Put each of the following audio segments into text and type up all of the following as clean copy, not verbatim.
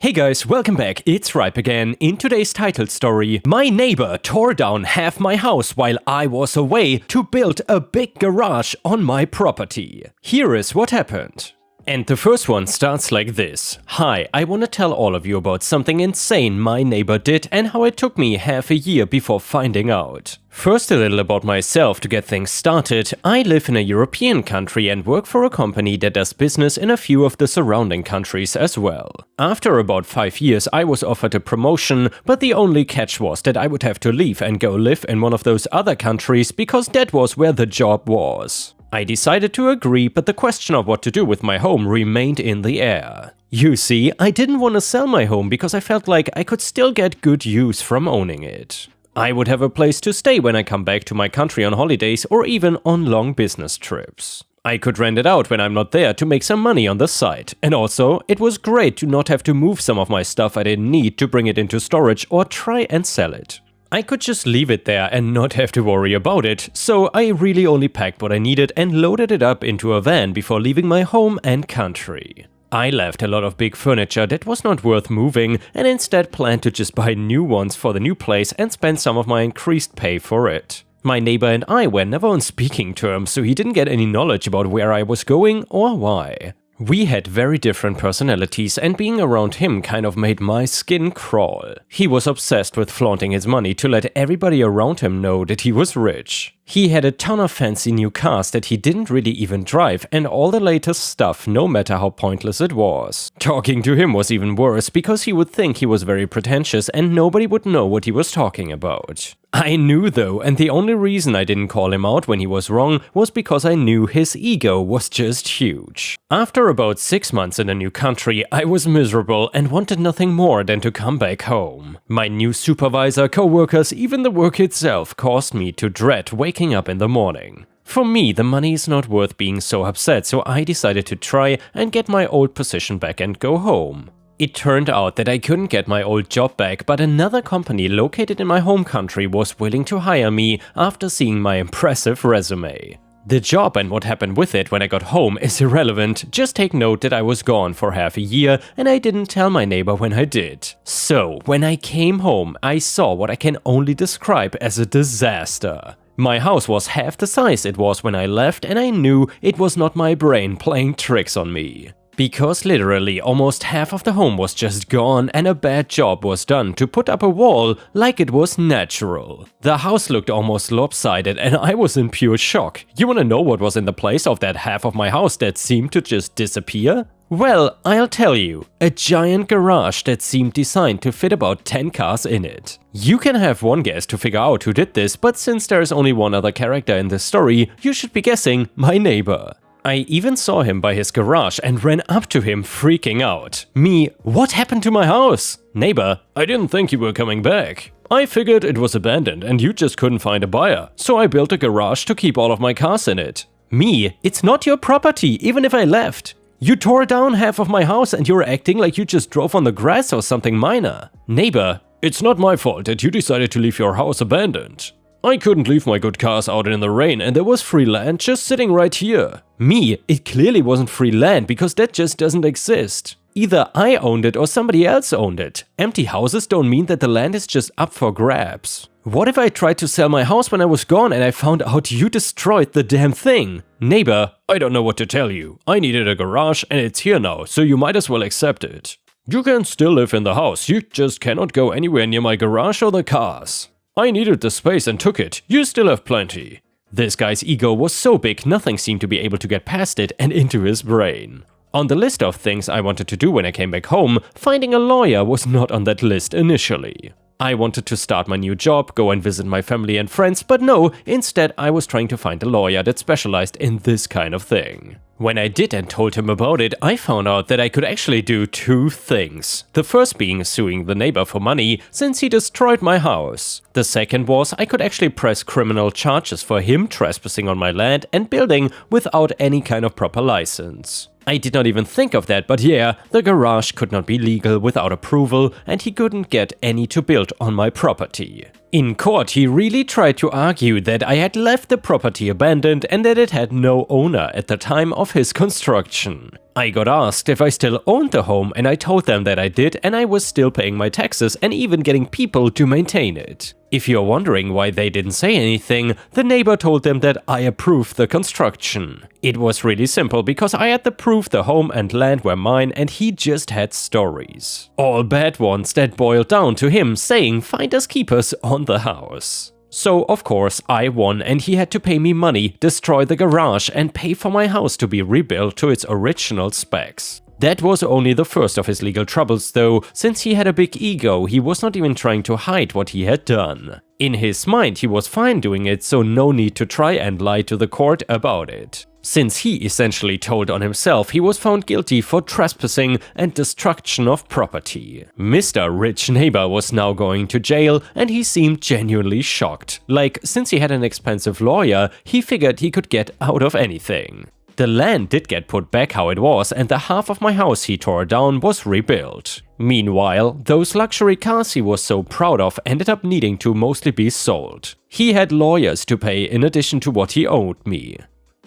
Hey guys, welcome back, it's Ripe again. In today's title story, my neighbor tore down half my house while I was away to build a big garage on my property. Here is what happened. And the first one starts like this. Hi, I want to tell all of you about something insane my neighbor did and how it took me half a year before finding out. First, a little about myself to get things started. I live in a European country and work for a company that does business in a few of the surrounding countries as well. After about 5 years, I was offered a promotion, but the only catch was that I would have to leave and go live in one of those other countries because that was where the job was. I decided to agree, but the question of what to do with my home remained in the air. You see, I didn't want to sell my home because I felt like I could still get good use from owning it. I would have a place to stay when I come back to my country on holidays or even on long business trips. I could rent it out when I'm not there to make some money on the side. And also, it was great to not have to move some of my stuff I didn't need to bring it into storage or try and sell it. I could just leave it there and not have to worry about it, so I really only packed what I needed and loaded it up into a van before leaving my home and country. I left a lot of big furniture that was not worth moving and instead planned to just buy new ones for the new place and spend some of my increased pay for it. My neighbor and I were never on speaking terms, so he didn't get any knowledge about where I was going or why. We had very different personalities and being around him kind of made my skin crawl. He was obsessed with flaunting his money to let everybody around him know that he was rich. He had a ton of fancy new cars that he didn't really even drive and all the latest stuff, no matter how pointless it was. Talking to him was even worse because he would think he was very pretentious and nobody would know what he was talking about. I knew though, and the only reason I didn't call him out when he was wrong was because I knew his ego was just huge. After about 6 months in a new country, I was miserable and wanted nothing more than to come back home. My new supervisor, co-workers, even the work itself caused me to dread waking up in the morning. For me, the money is not worth being so upset, so I decided to try and get my old position back and go home. It turned out that I couldn't get my old job back, but another company located in my home country was willing to hire me after seeing my impressive resume. The job and what happened with it when I got home is irrelevant, just take note that I was gone for half a year and I didn't tell my neighbor when I did. So, when I came home, I saw what I can only describe as a disaster. My house was half the size it was when I left and I knew it was not my brain playing tricks on me. Because literally almost half of the home was just gone and a bad job was done to put up a wall like it was natural. The house looked almost lopsided and I was in pure shock. You wanna know what was in the place of that half of my house that seemed to just disappear? Well, I'll tell you, a giant garage that seemed designed to fit about 10 cars in it. You can have one guess to figure out who did this, but since there's only one other character in this story, you should be guessing my neighbor. I even saw him by his garage and ran up to him freaking out. Me, what happened to my house? Neighbor, I didn't think you were coming back. I figured it was abandoned and you just couldn't find a buyer, so I built a garage to keep all of my cars in it. Me, it's not your property, even if I left. You tore down half of my house and you're acting like you just drove on the grass or something minor. Neighbor, it's not my fault that you decided to leave your house abandoned. I couldn't leave my good cars out in the rain and there was free land just sitting right here. Me, it clearly wasn't free land because that just doesn't exist. Either I owned it or somebody else owned it. Empty houses don't mean that the land is just up for grabs. What if I tried to sell my house when I was gone and I found out you destroyed the damn thing? Neighbor, I don't know what to tell you. I needed a garage and it's here now, so you might as well accept it. You can still live in the house, you just cannot go anywhere near my garage or the cars. I needed the space and took it, you still have plenty. This guy's ego was so big nothing seemed to be able to get past it and into his brain. On the list of things I wanted to do when I came back home, finding a lawyer was not on that list initially. I wanted to start my new job, go and visit my family and friends, but no, instead I was trying to find a lawyer that specialized in this kind of thing. When I did and told him about it, I found out that I could actually do 2 things. The first being suing the neighbor for money, since he destroyed my house. The second was I could actually press criminal charges for him trespassing on my land and building without any kind of proper license. I did not even think of that, but yeah, the garage could not be legal without approval and he couldn't get any to build on my property. In court, he really tried to argue that I had left the property abandoned and that it had no owner at the time of his construction. I got asked if I still owned the home and I told them that I did and I was still paying my taxes and even getting people to maintain it. If you're wondering why they didn't say anything, the neighbor told them that I approved the construction. It was really simple because I had the proof the home and land were mine and he just had stories. All bad ones that boiled down to him saying finders keepers on the house. So, of course, I won and he had to pay me money, destroy the garage and pay for my house to be rebuilt to its original specs. That was only the first of his legal troubles though, since he had a big ego, he was not even trying to hide what he had done. In his mind he was fine doing it, so no need to try and lie to the court about it. Since he essentially told on himself, he was found guilty for trespassing and destruction of property. Mr. Rich Neighbor was now going to jail and he seemed genuinely shocked. Like, since he had an expensive lawyer, he figured he could get out of anything. The land did get put back how it was and the half of my house he tore down was rebuilt. Meanwhile, those luxury cars he was so proud of ended up needing to mostly be sold. He had lawyers to pay in addition to what he owed me.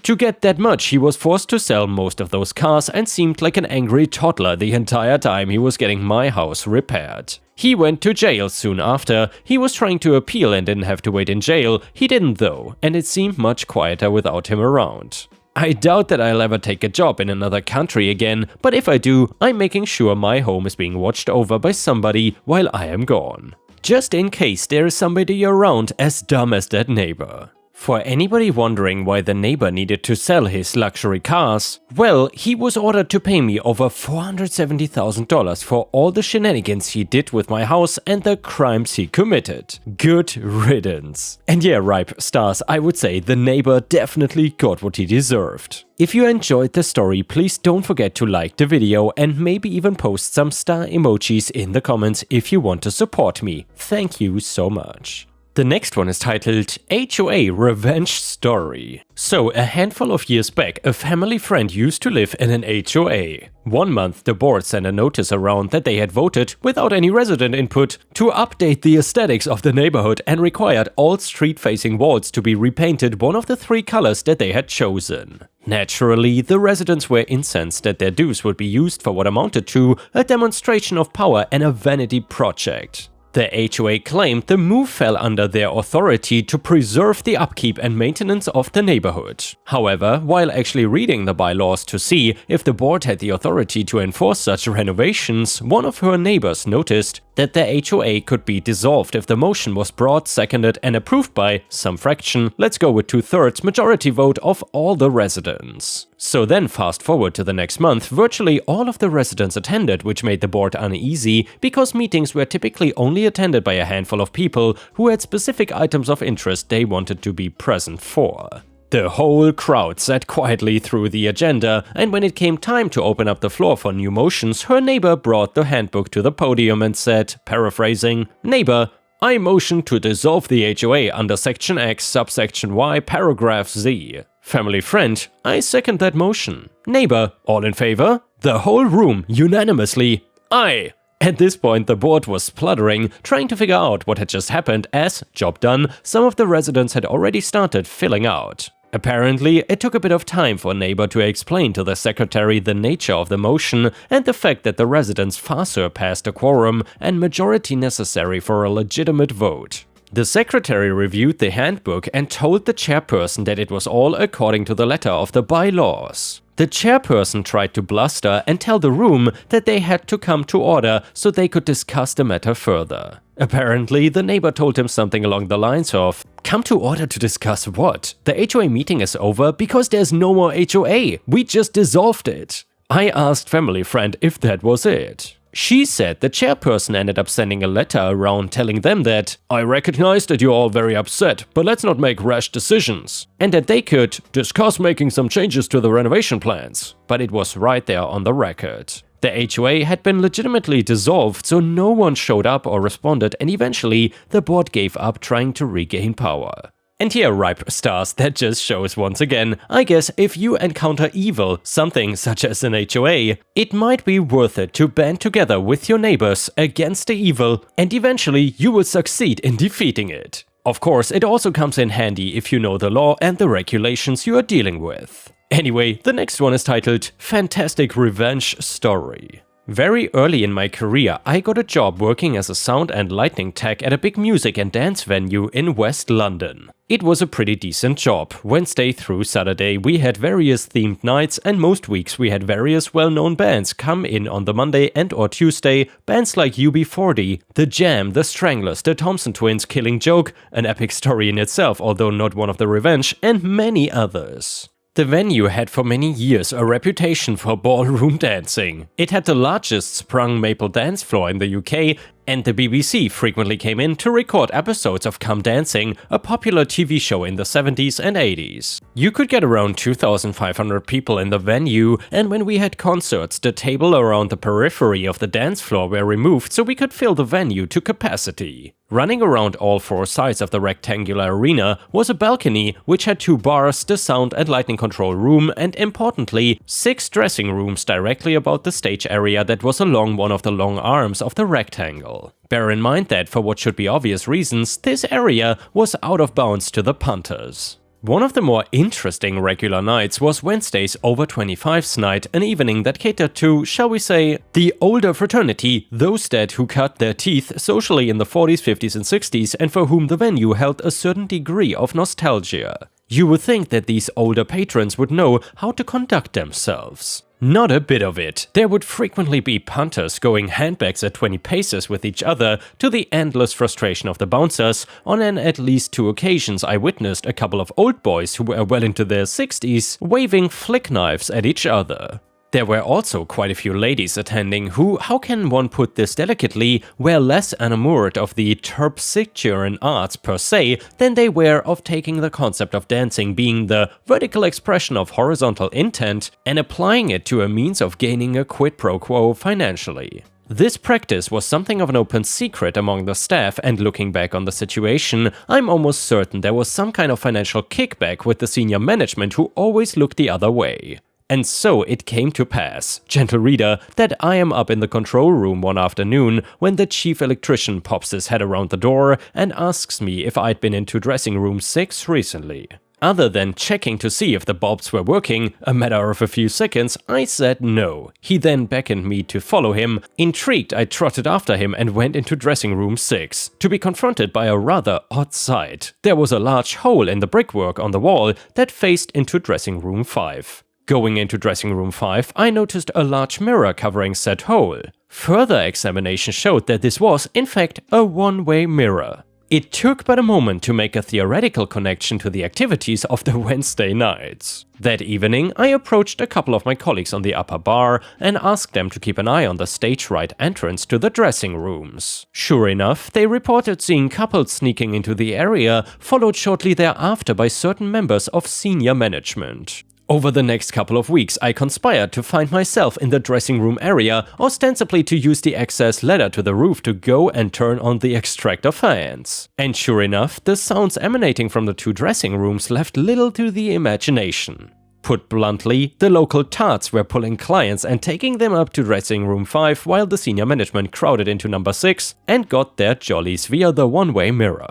To get that much, he was forced to sell most of those cars and seemed like an angry toddler the entire time he was getting my house repaired. He went to jail soon after. He was trying to appeal and didn't have to wait in jail. He didn't though, and it seemed much quieter without him around. I doubt that I'll ever take a job in another country again, but if I do, I'm making sure my home is being watched over by somebody while I am gone. Just in case there is somebody around as dumb as that neighbor. For anybody wondering why the neighbor needed to sell his luxury cars, well, he was ordered to pay me over $470,000 for all the shenanigans he did with my house and the crimes he committed. Good riddance. And yeah, ripe stars, I would say the neighbor definitely got what he deserved. If you enjoyed the story, please don't forget to like the video and maybe even post some star emojis in the comments if you want to support me. Thank you so much. The next one is titled HOA Revenge Story. So, a handful of years back, a family friend used to live in an HOA. One month, the board sent a notice around that they had voted, without any resident input, to update the aesthetics of the neighborhood and required all street-facing walls to be repainted one of the 3 colors that they had chosen. Naturally, the residents were incensed that their dues would be used for what amounted to a demonstration of power and a vanity project. The HOA claimed the move fell under their authority to preserve the upkeep and maintenance of the neighborhood. However, while actually reading the bylaws to see if the board had the authority to enforce such renovations, one of her neighbors noticed that the HOA could be dissolved if the motion was brought, seconded and approved by some fraction, let's go with 2/3 majority vote of all the residents. So then fast forward to the next month, virtually all of the residents attended, which made the board uneasy because meetings were typically only attended by a handful of people who had specific items of interest they wanted to be present for. The whole crowd sat quietly through the agenda, and when it came time to open up the floor for new motions, her neighbor brought the handbook to the podium and said, paraphrasing, "Neighbor, I motion to dissolve the HOA under Section X, subsection Y, paragraph Z." Family friend, I second that motion. Neighbor, all in favor? The whole room unanimously, aye. At this point, the board was spluttering, trying to figure out what had just happened as, job done, some of the residents had already started filling out. Apparently, it took a bit of time for neighbor to explain to the secretary the nature of the motion and the fact that the residents far surpassed the quorum and majority necessary for a legitimate vote. The secretary reviewed the handbook and told the chairperson that it was all according to the letter of the bylaws. The chairperson tried to bluster and tell the room that they had to come to order so they could discuss the matter further. Apparently, the neighbor told him something along the lines of, "Come to order to discuss what? The HOA meeting is over because there's no more HOA. We just dissolved it." I asked family friend if that was it. She said the chairperson ended up sending a letter around telling them that, "I recognize that you're all very upset, but let's not make rash decisions," and that they could discuss making some changes to the renovation plans. But it was right there on the record. The HOA had been legitimately dissolved, so no one showed up or responded, and eventually the board gave up trying to regain power. And here, ripe stars, that just shows once again, I guess if you encounter evil, something such as an HOA, it might be worth it to band together with your neighbors against the evil, and eventually you will succeed in defeating it. Of course, it also comes in handy if you know the law and the regulations you are dealing with. Anyway, the next one is titled Fantastic Revenge Story. Very early in my career, I got a job working as a sound and lighting tech at a big music and dance venue in West London. It was a pretty decent job. Wednesday through Saturday we had various themed nights, and most weeks we had various well-known bands come in on the Monday and or Tuesday, bands like UB40, The Jam, The Stranglers, The Thompson Twins, Killing Joke, an epic story in itself although not one of the Revenge, and many others. The venue had for many years a reputation for ballroom dancing. It had the largest sprung maple dance floor in the UK, and the BBC frequently came in to record episodes of Come Dancing, a popular TV show in the 70s and 80s. You could get around 2,500 people in the venue, and when we had concerts, the table around the periphery of the dance floor were removed so we could fill the venue to capacity. Running around all four sides of the rectangular arena was a balcony which had 2 bars, the sound and lighting control room, and importantly, 6 dressing rooms directly about the stage area that was along one of the long arms of the rectangle. Bear in mind that, for what should be obvious reasons, this area was out of bounds to the punters. One of the more interesting regular nights was Wednesday's Over 25s night, an evening that catered to, shall we say, the older fraternity, those dead who cut their teeth socially in the 40s, 50s and 60s and for whom the venue held a certain degree of nostalgia. You would think that these older patrons would know how to conduct themselves. Not a bit of it. There would frequently be punters going handbags at 20 paces with each other, to the endless frustration of the bouncers. On at least 2 occasions I witnessed a couple of old boys who were well into their 60s waving flick knives at each other. There were also quite a few ladies attending who, how can one put this delicately, were less enamored of the terpsichorean arts per se than they were of taking the concept of dancing being the vertical expression of horizontal intent and applying it to a means of gaining a quid pro quo financially. This practice was something of an open secret among the staff, and looking back on the situation, I'm almost certain there was some kind of financial kickback with the senior management who always looked the other way. And so it came to pass, gentle reader, that I am up in the control room one afternoon when the chief electrician pops his head around the door and asks me if I'd been into dressing room 6 recently. Other than checking to see if the bulbs were working, a matter of a few seconds, I said no. He then beckoned me to follow him. Intrigued, I trotted after him and went into dressing room 6, to be confronted by a rather odd sight. There was a large hole in the brickwork on the wall that faced into dressing room 5. Going into dressing room 5, I noticed a large mirror covering said hole. Further examination showed that this was, in fact, a one-way mirror. It took but a moment to make a theoretical connection to the activities of the Wednesday nights. That evening, I approached a couple of my colleagues on the upper bar and asked them to keep an eye on the stage-right entrance to the dressing rooms. Sure enough, they reported seeing couples sneaking into the area, followed shortly thereafter by certain members of senior management. Over the next couple of weeks, I conspired to find myself in the dressing room area, ostensibly to use the access ladder to the roof to go and turn on the extractor fans. And sure enough, the sounds emanating from the 2 dressing rooms left little to the imagination. Put bluntly, the local tarts were pulling clients and taking them up to dressing room 5 while the senior management crowded into number 6 and got their jollies via the one-way mirror.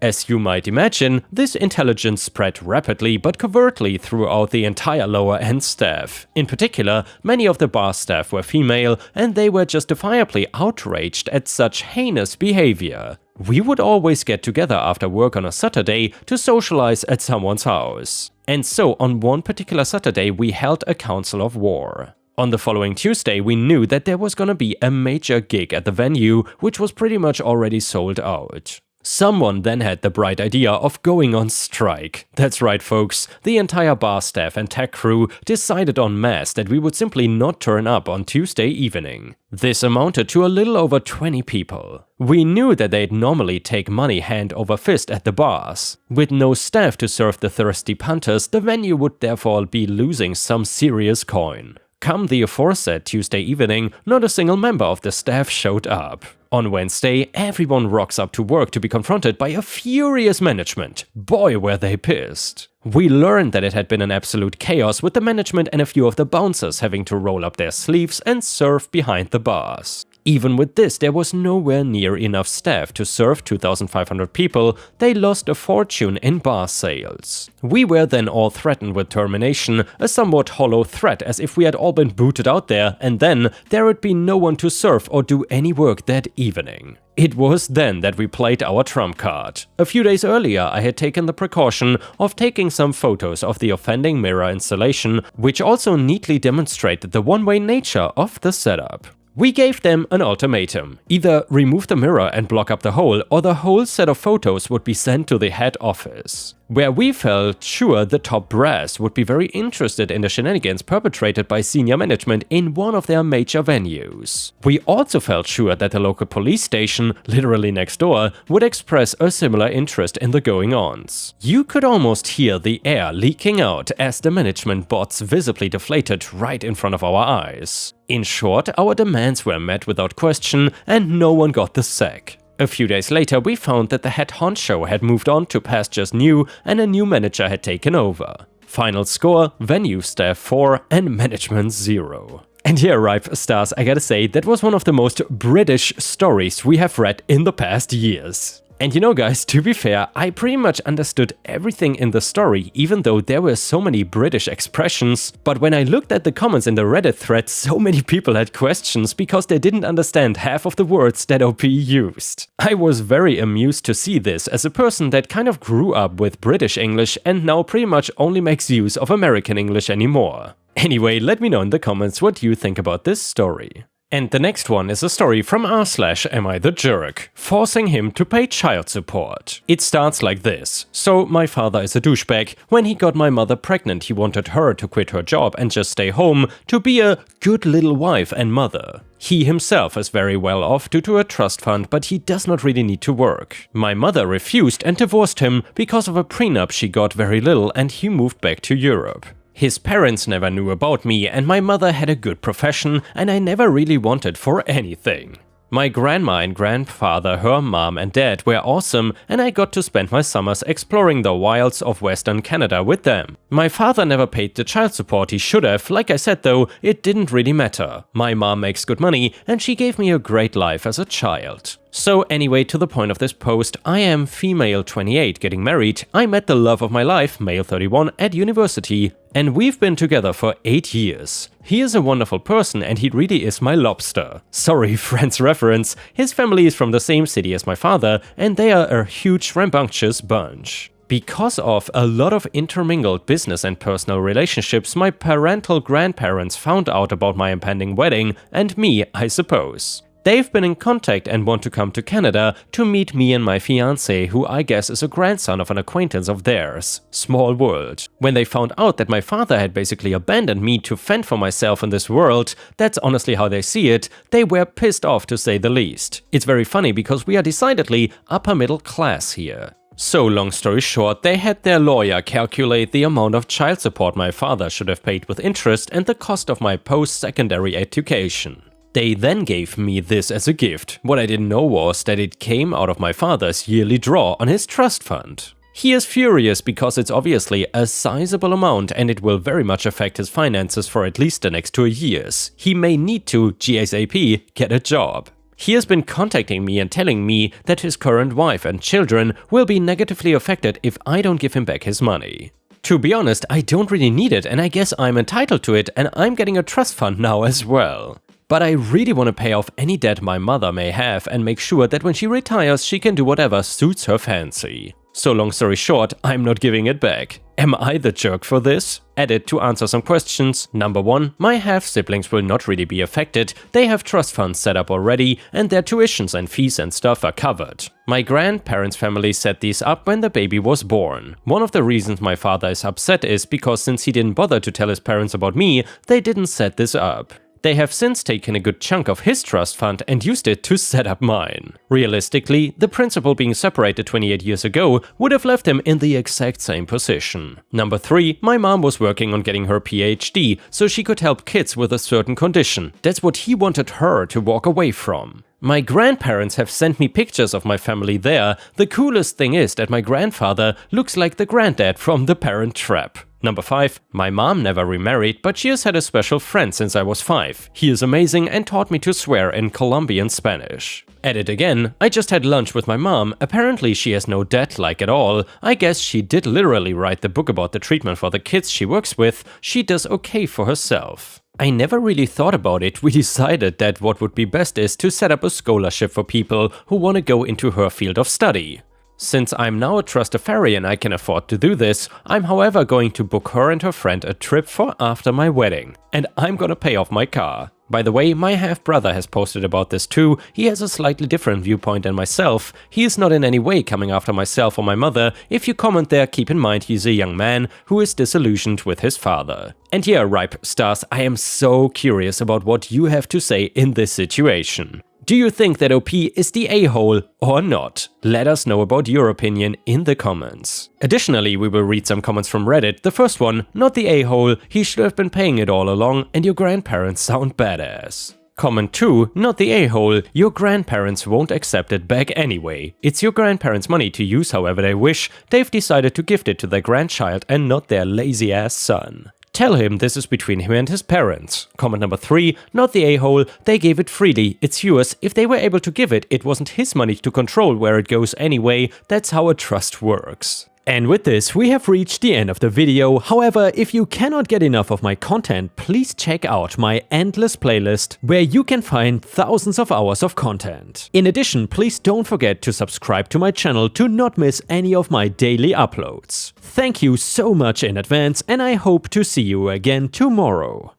As you might imagine, this intelligence spread rapidly but covertly throughout the entire lower-end staff. In particular, many of the bar staff were female, and they were justifiably outraged at such heinous behavior. We would always get together after work on a Saturday to socialize at someone's house. And so on one particular Saturday we held a council of war. On the following Tuesday we knew that there was gonna be a major gig at the venue, which was pretty much already sold out. Someone then had the bright idea of going on strike. That's right, folks, the entire bar staff and tech crew decided en masse that we would simply not turn up on Tuesday evening. This amounted to a little over 20 people. We knew that they'd normally take money hand over fist at the bars. With no staff to serve the thirsty punters, the venue would therefore be losing some serious coin. Come the aforesaid Tuesday evening, not a single member of the staff showed up. On Wednesday, everyone rocks up to work to be confronted by a furious management. Boy, were they pissed. We learned that it had been an absolute chaos, with the management and a few of the bouncers having to roll up their sleeves and serve behind the bars. Even with this, there was nowhere near enough staff to serve 2,500 people. They lost a fortune in bar sales. We were then all threatened with termination, a somewhat hollow threat as if we had all been booted out there, and then there would be no one to serve or do any work that evening. It was then that we played our trump card. A few days earlier, I had taken the precaution of taking some photos of the offending mirror installation, which also neatly demonstrated the one-way nature of the setup. We gave them an ultimatum: either remove the mirror and block up the hole, or the whole set of photos would be sent to the head office. Where we felt sure the top brass would be very interested in the shenanigans perpetrated by senior management in one of their major venues. We also felt sure that the local police station, literally next door, would express a similar interest in the going-ons. You could almost hear the air leaking out as the management bots visibly deflated right in front of our eyes. In short, our demands were met without question and no one got the sack. A few days later, we found that the head honcho had moved on to pastures new and a new manager had taken over. Final score: venue staff 4 and management 0. And here, Ripe Stars, I gotta say, that was one of the most British stories we have read in the past years. And you know guys, to be fair, I pretty much understood everything in the story, even though there were so many British expressions. But when I looked at the comments in the Reddit thread, so many people had questions because they didn't understand half of the words that OP used. I was very amused to see this as a person that kind of grew up with British English and now pretty much only makes use of American English anymore. Anyway, let me know in the comments what you think about this story. And the next one is a story from r/amIthejerk, forcing him to pay child support. It starts like this. So, my father is a douchebag. When he got my mother pregnant, he wanted her to quit her job and just stay home to be a good little wife and mother. He himself is very well off due to a trust fund, but he does not really need to work. My mother refused and divorced him because of a prenup. She got very little and he moved back to Europe. His parents never knew about me and my mother had a good profession and I never really wanted for anything. My grandma and grandfather, her mom and dad were awesome and I got to spend my summers exploring the wilds of Western Canada with them. My father never paid the child support he should have. Like I said though, it didn't really matter. My mom makes good money and she gave me a great life as a child. So anyway, to the point of this post, I am female 28 getting married. I met the love of my life, male 31, at university, and we've been together for 8 years. He is a wonderful person and he really is my lobster. Sorry, Friends reference. His family is from the same city as my father and they are a huge rambunctious bunch. Because of a lot of intermingled business and personal relationships, my parental grandparents found out about my impending wedding and me, I suppose. They've been in contact and want to come to Canada to meet me and my fiancé, who I guess is a grandson of an acquaintance of theirs. Small world. When they found out that my father had basically abandoned me to fend for myself in this world, that's honestly how they see it, they were pissed off to say the least. It's very funny because we are decidedly upper middle class here. So long story short, they had their lawyer calculate the amount of child support my father should have paid with interest and the cost of my post-secondary education. They then gave me this as a gift. What I didn't know was that it came out of my father's yearly draw on his trust fund. He is furious because it's obviously a sizable amount and it will very much affect his finances for at least the next 2 years. He may need to, GSAP, get a job. He has been contacting me and telling me that his current wife and children will be negatively affected if I don't give him back his money. To be honest, I don't really need it and I guess I'm entitled to it and I'm getting a trust fund now as well. But I really want to pay off any debt my mother may have and make sure that when she retires she can do whatever suits her fancy. So long story short, I'm not giving it back. Am I the jerk for this? Edit to answer some questions. Number 1, my half-siblings will not really be affected. They have trust funds set up already and their tuitions and fees and stuff are covered. My grandparents' family set these up when the baby was born. One of the reasons my father is upset is because since he didn't bother to tell his parents about me, they didn't set this up. They have since taken a good chunk of his trust fund and used it to set up mine. Realistically, the principal being separated 28 years ago would have left him in the exact same position. Number 3, my mom was working on getting her PhD so she could help kids with a certain condition. That's what he wanted her to walk away from. My grandparents have sent me pictures of my family there. The coolest thing is that my grandfather looks like the granddad from The Parent Trap. Number 5. My mom never remarried, but she has had a special friend since I was 5. He is amazing and taught me to swear in Colombian Spanish. Edit again. I just had lunch with my mom. Apparently she has no debt like at all. I guess she did literally write the book about the treatment for the kids she works with. She does okay for herself. I never really thought about it. We decided that what would be best is to set up a scholarship for people who want to go into her field of study. Since I'm now a trustafarian, I can afford to do this. I'm however going to book her and her friend a trip for after my wedding. And I'm gonna pay off my car. By the way, my half-brother has posted about this too. He has a slightly different viewpoint than myself. He is not in any way coming after myself or my mother. If you comment there, keep in mind he's a young man who is disillusioned with his father. And yeah, Ripe Stars, I am so curious about what you have to say in this situation. Do you think that OP is the a-hole or not? Let us know about your opinion in the comments. Additionally, we will read some comments from Reddit. The first one, not the a-hole, he should have been paying it all along and your grandparents sound badass. Comment 2, not the a-hole, your grandparents won't accept it back anyway. It's your grandparents' money to use however they wish. They've decided to gift it to their grandchild and not their lazy ass son. Tell him this is between him and his parents. Comment number 3, not the a-hole, they gave it freely, it's yours. If they were able to give it, it wasn't his money to control where it goes anyway. That's how a trust works. And with this, we have reached the end of the video. However, if you cannot get enough of my content, please check out my endless playlist, where you can find thousands of hours of content. In addition, please don't forget to subscribe to my channel to not miss any of my daily uploads. Thank you so much in advance, and I hope to see you again tomorrow.